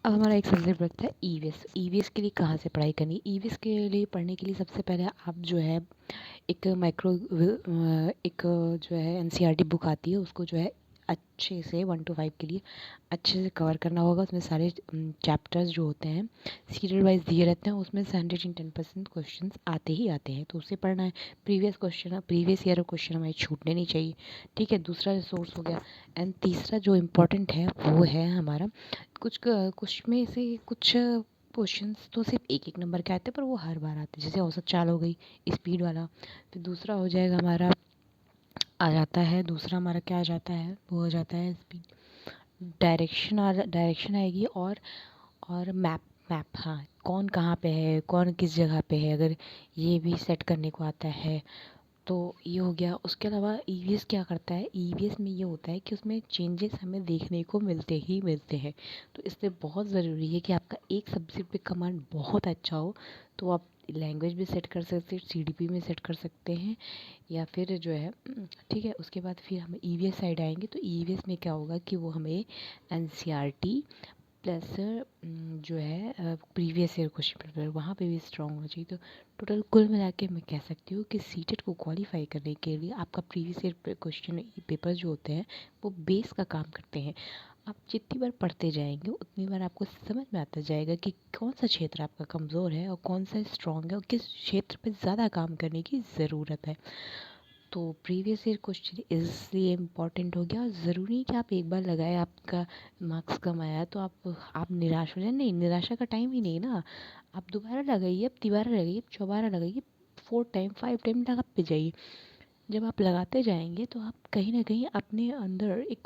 अब हमारा एक सब्जेक्ट बनता है ईवीएस। ईवीएस के लिए कहाँ से पढ़ाई करनी? ईवीएस के लिए पढ़ने के लिए सबसे पहले आप जो है एक एक जो है एनसीईआरटी बुक आती है, उसको जो है अच्छे से 1 to 5 के लिए अच्छे से कवर करना होगा। उसमें सारे चैप्टर्स जो होते हैं सीरियल वाइज दिए रहते हैं, उसमें से 110% क्वेश्चंस आते ही आते हैं, तो उसे पढ़ना है। प्रीवियस ईयर क्वेश्चन हमें छूटने नहीं चाहिए, ठीक है। दूसरा रिसोर्स हो गया। एंड तीसरा जो इम्पोर्टेंट है वो है हमारा कुछ में से कुछ क्वेश्चंस तो सिर्फ एक एक नंबर के आते हैं, पर वो हर बार आते हैं। जैसे औसत चाल हो गई, स्पीड वाला। फिर दूसरा हो जाएगा हमारा, आ जाता है दूसरा हमारा क्या आ जाता है, वो हो जाता है स्पीड। डायरेक्शन आएगी, और मैप। हाँ, कौन कहाँ पे है, कौन किस जगह पे है, अगर ये भी सेट करने को आता है तो ये हो गया। उसके अलावा ईवीएस क्या करता है, ईवीएस में ये होता है कि उसमें चेंजेस हमें देखने को मिलते ही मिलते हैं। तो इसलिए बहुत ज़रूरी है कि आपका एक सब्जेक्ट पे कमांड बहुत अच्छा हो। तो आप लैंग्वेज भी सेट कर सकते हैं, सीडीपी में सेट कर सकते हैं, या फिर जो है ठीक है। उसके बाद फिर हम ईवीएस साइड आएंगे, तो ईवीएस में क्या होगा कि वो हमें एनसीईआरटी प्लस जो है प्रीवियस ईयर क्वेश्चन पेपर वहाँ पे भी स्ट्रांग होना चाहिए। तो टोटल कुल मिला के मैं कह सकती हूँ कि सीटेट को क्वालिफाई करने के लिए आपका प्रीवियस ईयर क्वेश्चन पेपर जो होते हैं वो बेस का काम करते हैं। आप जितनी बार पढ़ते जाएंगे उतनी बार आपको समझ में आता जाएगा कि कौन सा क्षेत्र आपका कमज़ोर है और कौन सा स्ट्रांग है, और किस क्षेत्र पे ज़्यादा काम करने की ज़रूरत है। तो प्रीवियस ईयर क्वेश्चन इसलिए इम्पॉर्टेंट हो गया। और ज़रूरी नहीं कि आप एक बार लगाए आपका मार्क्स कम आया तो आप निराश हो जाए, नहीं, निराशा का टाइम ही नहीं ना। आप दोबारा लगाइए, अब तिबारा लगाइए, अब चौबारा लगाइए, 4 टाइम 5 टाइम लगा पे जाइए। जब आप लगाते जाएंगे तो आप कहीं ना कहीं अपने अंदर एक